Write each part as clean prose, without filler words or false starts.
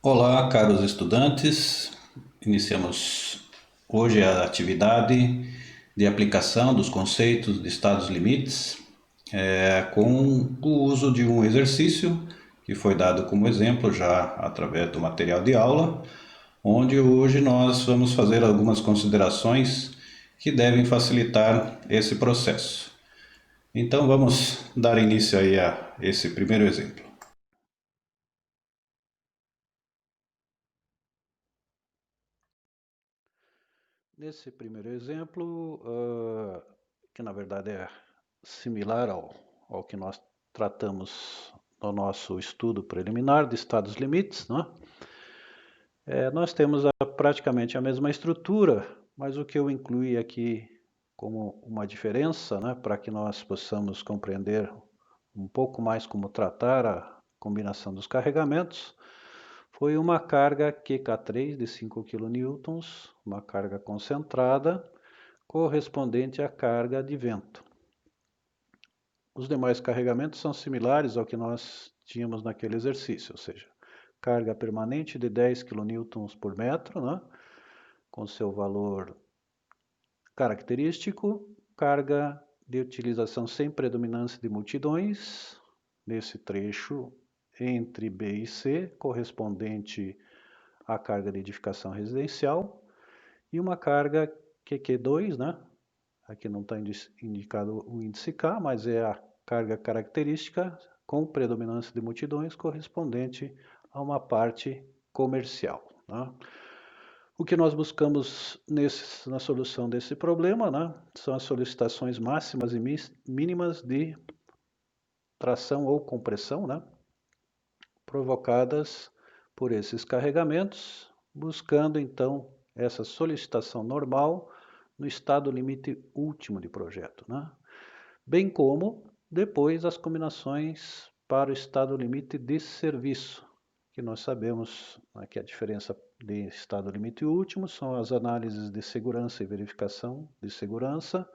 Olá, caros estudantes. Iniciamos hoje a atividade de aplicação dos conceitos de estados limites, com o uso de um exercício que foi dado como exemplo já através do material de aula, onde hoje nós vamos fazer algumas considerações que devem facilitar esse processo. Então vamos dar início aí a esse primeiro exemplo. Nesse primeiro exemplo, que na verdade é similar ao que nós tratamos no nosso estudo preliminar de estados limites, né? Nós temos praticamente a mesma estrutura, mas o que eu incluí aqui como uma diferença, né, para que nós possamos compreender um pouco mais como tratar a combinação dos carregamentos, foi uma carga QK3 de 5 kN, uma carga concentrada, correspondente à carga de vento. Os demais carregamentos são similares ao que nós tínhamos naquele exercício, ou seja, carga permanente de 10 kN por metro, né, com seu valor característico, carga de utilização sem predominância de multidões, nesse trecho entre B e C, correspondente à carga de edificação residencial, e uma carga QQ2, né? Aqui não está indicado o índice K, mas é a carga característica com predominância de multidões correspondente a uma parte comercial. Né? O que nós buscamos na solução desse problema, né, são as solicitações máximas e mínimas de tração ou compressão, né, provocadas por esses carregamentos, buscando então essa solicitação normal no estado limite último de projeto, né, bem como depois as combinações para o estado limite de serviço, que nós sabemos, né, que a diferença de estado limite último são as análises de segurança e verificação de segurança,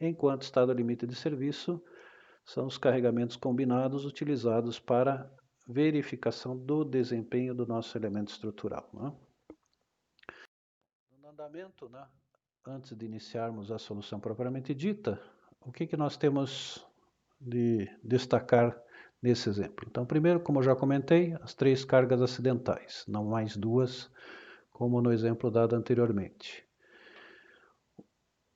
enquanto estado limite de serviço são os carregamentos combinados utilizados para verificação do desempenho do nosso elemento estrutural. Né? No andamento, né, antes de iniciarmos a solução propriamente dita, o que nós temos de destacar nesse exemplo? Então, primeiro, como eu já comentei, as três cargas acidentais, não mais duas, como no exemplo dado anteriormente.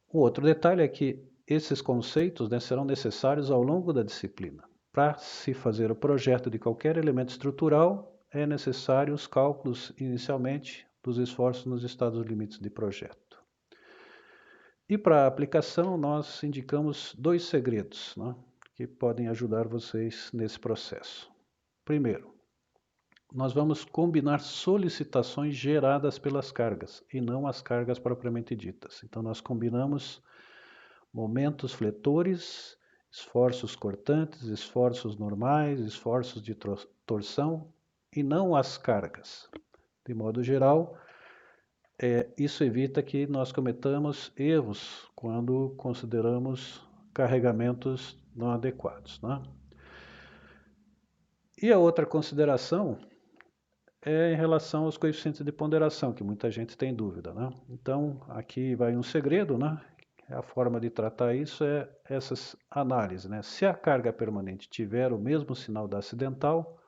O outro detalhe é que esses conceitos, né, serão necessários ao longo da disciplina. Para se fazer o projeto de qualquer elemento estrutural, é necessário os cálculos inicialmente dos esforços nos estados limites de projeto. E para a aplicação, nós indicamos dois segredos, né, que podem ajudar vocês nesse processo. Primeiro, nós vamos combinar solicitações geradas pelas cargas e não as cargas propriamente ditas. Então, nós combinamos momentos fletores, esforços cortantes, esforços normais, esforços de torção e não as cargas. De modo geral, isso evita que nós cometamos erros quando consideramos carregamentos não adequados. Né? E a outra consideração é em relação aos coeficientes de ponderação, que muita gente tem dúvida. Né? Então, aqui vai um segredo, né? A forma de tratar isso é essas análises. Né? Se a carga permanente tiver o mesmo sinal da acidental,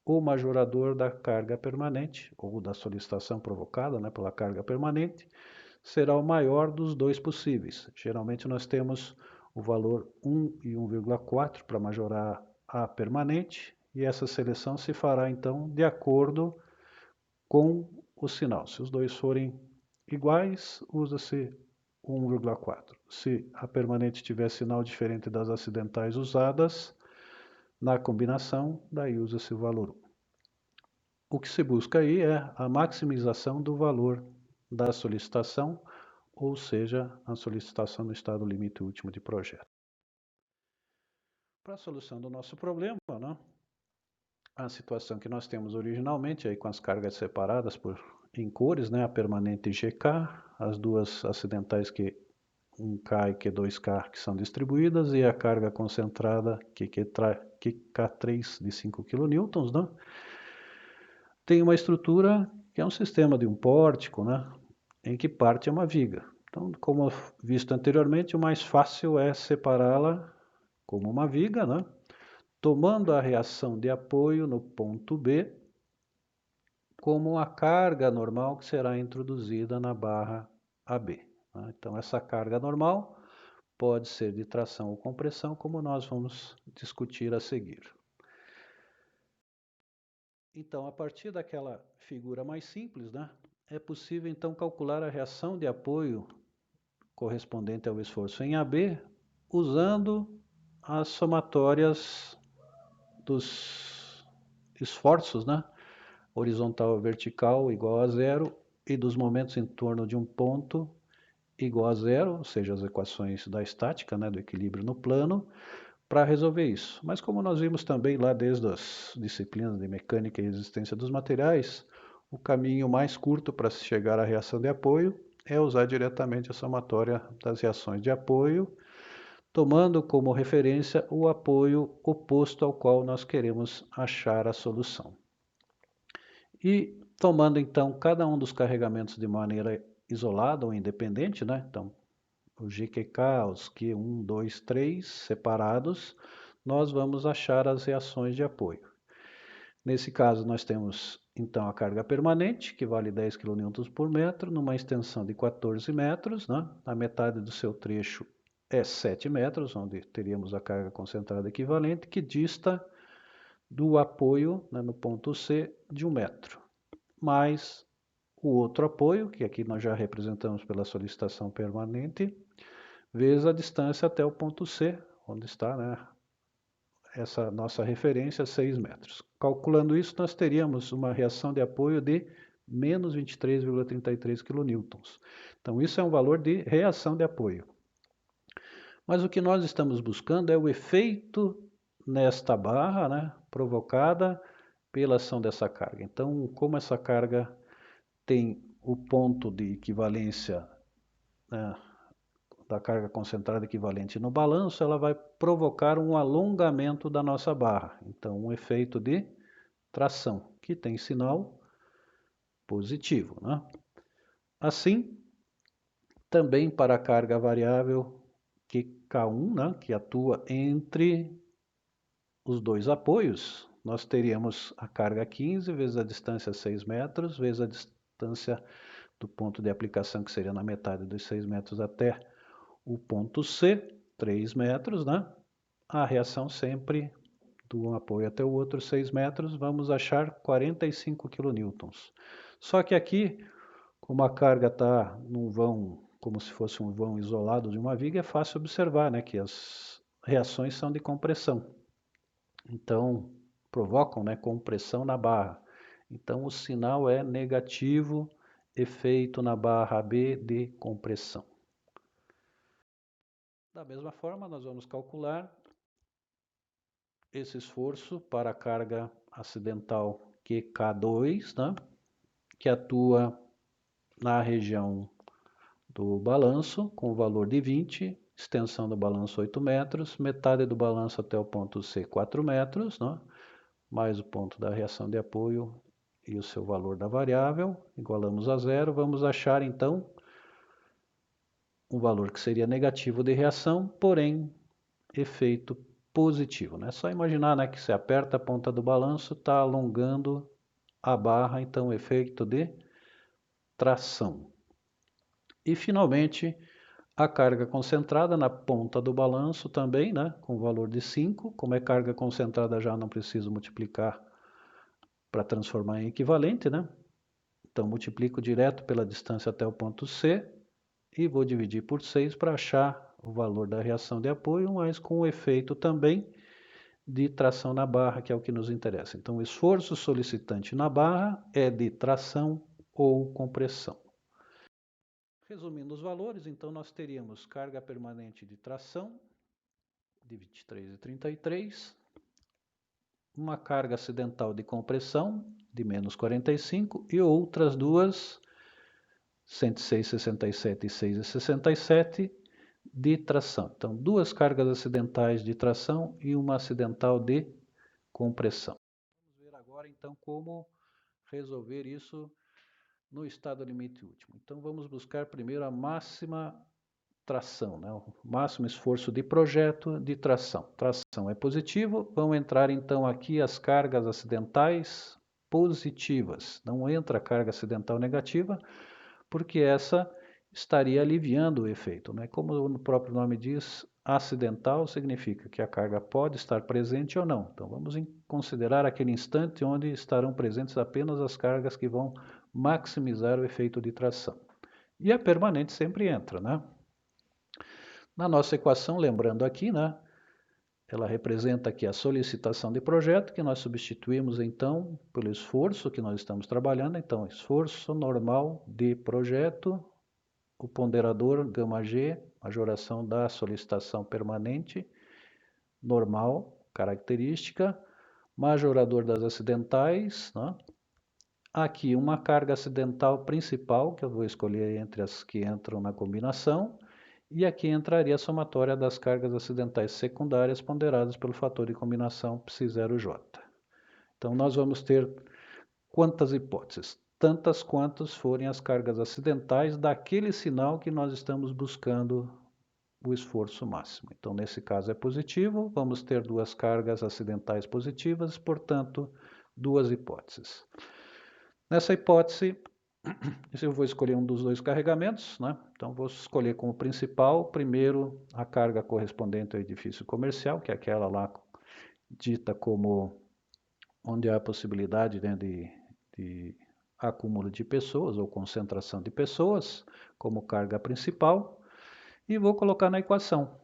o majorador da carga permanente, ou da solicitação provocada, né, pela carga permanente, será o maior dos dois possíveis. Geralmente nós temos o valor 1 e 1,4 para majorar a permanente, e essa seleção se fará então de acordo com o sinal. Se os dois forem iguais, usa-se 1,4. Se a permanente tiver sinal diferente das acidentais usadas, na combinação, daí usa-se o valor 1. O que se busca aí é a maximização do valor da solicitação, ou seja, a solicitação no estado limite último de projeto. Para a solução do nosso problema, né, a situação que nós temos originalmente, aí com as cargas separadas em cores, né, a permanente GK, as duas acidentais Q1K e Q2K que são distribuídas, e a carga concentrada QK3 de 5 kN, né? tem uma estrutura que é um sistema de um pórtico, né, em que parte é uma viga. Então, como visto anteriormente, o mais fácil é separá-la como uma viga, né, tomando a reação de apoio no ponto B como a carga normal que será introduzida na barra AB. Né? Então, essa carga normal pode ser de tração ou compressão, como nós vamos discutir a seguir. Então, a partir daquela figura mais simples, né, é possível então calcular a reação de apoio correspondente ao esforço em AB, usando as somatórias dos esforços, né, horizontal e vertical igual a zero, e dos momentos em torno de um ponto igual a zero, ou seja, as equações da estática, né, do equilíbrio no plano, para resolver isso. Mas como nós vimos também lá desde as disciplinas de mecânica e resistência dos materiais, o caminho mais curto para se chegar à reação de apoio é usar diretamente a somatória das reações de apoio, tomando como referência o apoio oposto ao qual nós queremos achar a solução. E tomando então cada um dos carregamentos de maneira isolada ou independente, né? Então, o GQK, os Q1, 2, 3 separados, nós vamos achar as reações de apoio. Nesse caso, nós temos então a carga permanente, que vale 10 kN por metro, numa extensão de 14 metros, né? A metade do seu trecho é 7 metros, onde teríamos a carga concentrada equivalente, que dista do apoio, né, no ponto C, de 1 metro, mais o outro apoio, que aqui nós já representamos pela solicitação permanente, vezes a distância até o ponto C, onde está, né, essa nossa referência, 6 metros. Calculando isso, nós teríamos uma reação de apoio de menos 23,33 kN. Então, isso é um valor de reação de apoio. Mas o que nós estamos buscando é o efeito nesta barra, né, provocada pela ação dessa carga. Então, como essa carga tem o ponto de equivalência, né, da carga concentrada equivalente no balanço, ela vai provocar um alongamento da nossa barra. Então, um efeito de tração, que tem sinal positivo, né? Assim, também para a carga variável QK1, né, que atua entre os dois apoios, nós teríamos a carga 15 vezes a distância 6 metros, vezes a distância do ponto de aplicação, que seria na metade dos 6 metros até o ponto C, 3 metros, né? A reação sempre de um apoio até o outro, 6 metros, vamos achar 45 kN. Só que aqui, como a carga está num vão, como se fosse um vão isolado de uma viga, é fácil observar, né, que as reações são de compressão. Então, provocam, né, compressão na barra. Então, o sinal é negativo, efeito na barra B de compressão. Da mesma forma, nós vamos calcular esse esforço para a carga acidental QK2, né, que atua na região do balanço com o valor de 20, extensão do balanço 8 metros, metade do balanço até o ponto C 4 metros, né, mais o ponto da reação de apoio e o seu valor da variável, igualamos a zero, vamos achar então um valor que seria negativo de reação, porém efeito positivo. É só imaginar, né, que você aperta a ponta do balanço, está alongando a barra, então efeito de tração. E finalmente, a carga concentrada na ponta do balanço também, né, com o valor de 5, como é carga concentrada já não preciso multiplicar para transformar em equivalente, né? Então multiplico direto pela distância até o ponto C e vou dividir por 6 para achar o valor da reação de apoio, mas com o efeito também de tração na barra, que é o que nos interessa. Então, o esforço solicitante na barra é de tração ou compressão. Resumindo os valores, então nós teríamos carga permanente de tração de 23,33, uma carga acidental de compressão de menos 45 e outras duas, 106,67 e 6,67, de tração. Então, duas cargas acidentais de tração e uma acidental de compressão. Vamos ver agora, então, como resolver isso no estado limite último. Então vamos buscar primeiro a máxima tração, né? O máximo esforço de projeto de tração. Tração é positivo, vão entrar então aqui as cargas acidentais positivas. Não entra a carga acidental negativa, porque essa estaria aliviando o efeito, né? Como o próprio nome diz, acidental significa que a carga pode estar presente ou não. Então vamos considerar aquele instante onde estarão presentes apenas as cargas que vão maximizar o efeito de tração. E a permanente sempre entra, né? Na nossa equação, lembrando aqui, né, ela representa aqui a solicitação de projeto, que nós substituímos então pelo esforço que nós estamos trabalhando. Então, esforço normal de projeto, o ponderador γg, majoração da solicitação permanente, normal, característica, majorador das acidentais, né? Aqui uma carga acidental principal, que eu vou escolher entre as que entram na combinação, e aqui entraria a somatória das cargas acidentais secundárias ponderadas pelo fator de combinação ψ0j. Então nós vamos ter quantas hipóteses? Tantas quantas forem as cargas acidentais daquele sinal que nós estamos buscando o esforço máximo. Então nesse caso é positivo, vamos ter duas cargas acidentais positivas, portanto, duas hipóteses. Nessa hipótese, eu vou escolher um dos dois carregamentos, né? Então vou escolher como principal, primeiro, a carga correspondente ao edifício comercial, que é aquela lá dita como onde há a possibilidade, né, de acúmulo de pessoas ou concentração de pessoas como carga principal, e vou colocar na equação.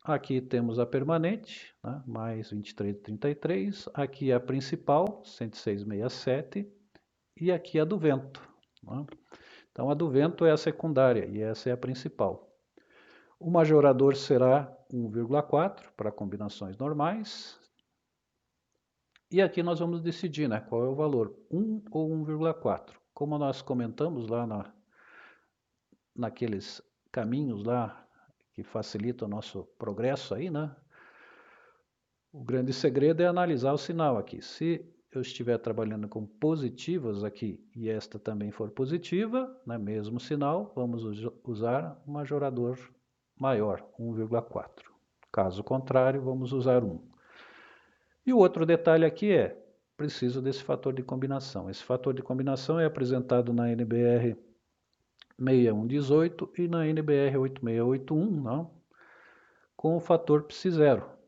Aqui temos a permanente, né, mais 23,33, aqui a principal, 106,67, e aqui a do vento, né? Então a do vento é a secundária e essa é a principal. O majorador será 1,4 para combinações normais. E aqui nós vamos decidir, né, qual é o valor, 1 ou 1,4. Como nós comentamos lá naqueles caminhos lá que facilitam o nosso progresso aí, né? O grande segredo é analisar o sinal aqui. Se eu estiver trabalhando com positivas aqui e esta também for positiva, né, mesmo sinal, vamos usar um majorador maior, 1,4. Caso contrário, vamos usar 1. E o outro detalhe aqui é, preciso desse fator de combinação. Esse fator de combinação é apresentado na NBR 6118 e na NBR 8681, não? Com o fator ψ0.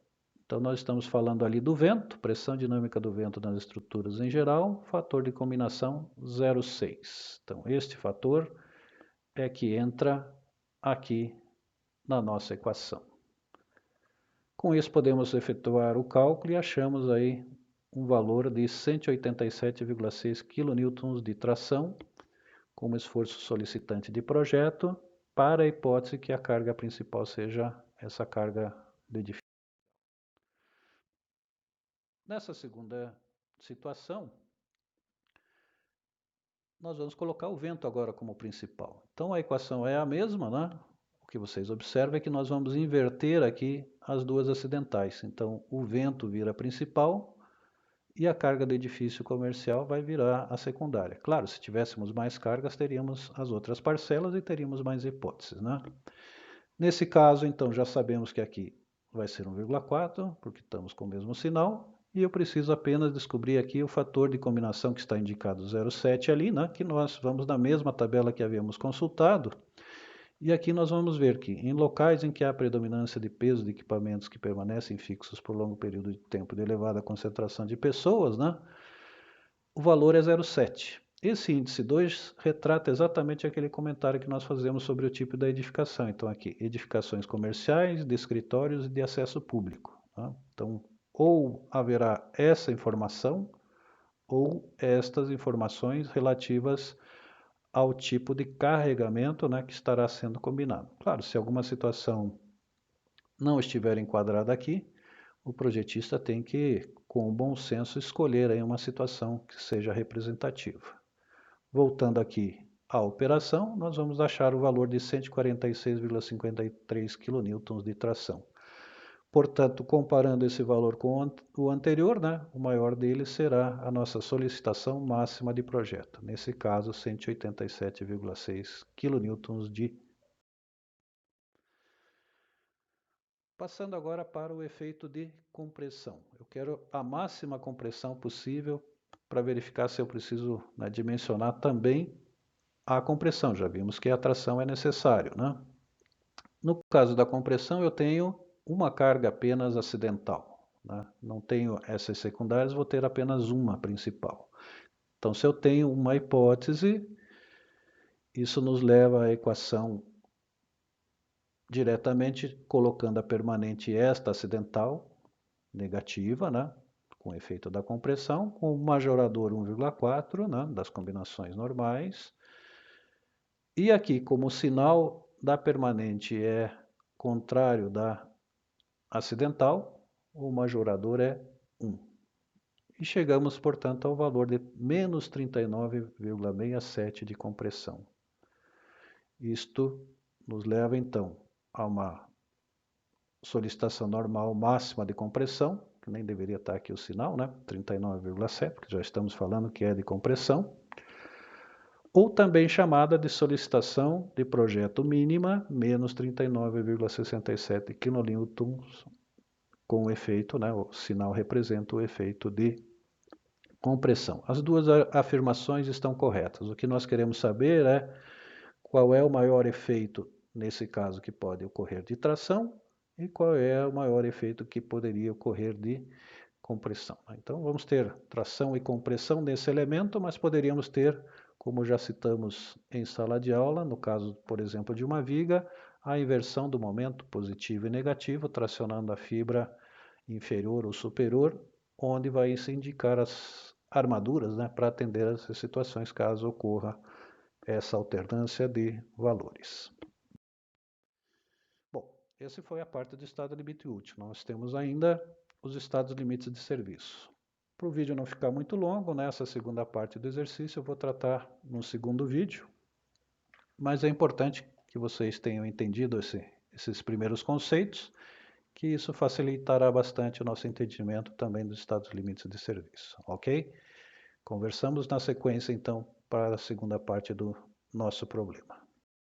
Então, nós estamos falando ali do vento, pressão dinâmica do vento nas estruturas em geral, fator de combinação 0,6. Então, este fator é que entra aqui na nossa equação. Com isso, podemos efetuar o cálculo e achamos aí um valor de 187,6 kN de tração como esforço solicitante de projeto para a hipótese que a carga principal seja essa carga do edifício. Nessa segunda situação, nós vamos colocar o vento agora como principal. Então a equação é a mesma, né? O que vocês observam é que nós vamos inverter aqui as duas acidentais. Então o vento vira principal e a carga do edifício comercial vai virar a secundária. Claro, se tivéssemos mais cargas, teríamos as outras parcelas e teríamos mais hipóteses, né? Nesse caso, então, já sabemos que aqui vai ser 1,4, porque estamos com o mesmo sinal, e eu preciso apenas descobrir aqui o fator de combinação que está indicado 0,7 ali, né, que nós vamos na mesma tabela que havíamos consultado, e aqui nós vamos ver que em locais em que há predominância de peso de equipamentos que permanecem fixos por longo período de tempo de elevada concentração de pessoas, né, o valor é 0,7. Esse índice 2 retrata exatamente aquele comentário que nós fazemos sobre o tipo da edificação. Então aqui, edificações comerciais, de escritórios e de acesso público, tá? Então, ou haverá essa informação, ou estas informações relativas ao tipo de carregamento, né, que estará sendo combinado. Claro, se alguma situação não estiver enquadrada aqui, o projetista tem que, com o bom senso, escolher aí uma situação que seja representativa. Voltando aqui à operação, nós vamos achar o valor de 146,53 kN de tração. Portanto, comparando esse valor com o anterior, né, o maior deles será a nossa solicitação máxima de projeto. Nesse caso, 187,6 kN de. Passando agora para o efeito de compressão. Eu quero a máxima compressão possível para verificar se eu preciso, né, dimensionar também a compressão. Já vimos que a tração é necessário, né? No caso da compressão, eu tenho uma carga apenas acidental, né? Não tenho essas secundárias, vou ter apenas uma principal. Então, se eu tenho uma hipótese, isso nos leva à equação diretamente colocando a permanente esta acidental negativa, né? Com efeito da compressão, com o majorador 1,4, né? Das combinações normais. E aqui, como o sinal da permanente é contrário da acidental, o majorador é 1. E chegamos, portanto, ao valor de menos 39,67 de compressão. Isto nos leva, então, a uma solicitação normal máxima de compressão, que nem deveria estar aqui o sinal, né? 39,7, porque já estamos falando que é de compressão, ou também chamada de solicitação de projeto mínima, menos 39,67 kN, com o efeito, né? O sinal representa o efeito de compressão. As duas afirmações estão corretas. O que nós queremos saber é qual é o maior efeito, nesse caso, que pode ocorrer de tração e qual é o maior efeito que poderia ocorrer de compressão. Então, vamos ter tração e compressão nesse elemento, mas poderíamos ter, como já citamos em sala de aula, no caso, por exemplo, de uma viga, a inversão do momento positivo e negativo, tracionando a fibra inferior ou superior, onde vai se indicar as armaduras, né, para atender a essas situações, caso ocorra essa alternância de valores. Bom, essa foi a parte do estado limite útil. Nós temos ainda os estados limites de serviço. Para o vídeo não ficar muito longo, nessa segunda parte do exercício eu vou tratar no segundo vídeo, mas é importante que vocês tenham entendido esses primeiros conceitos, que isso facilitará bastante o nosso entendimento também dos estados limites de serviço, ok? Conversamos na sequência, então, para a segunda parte do nosso problema.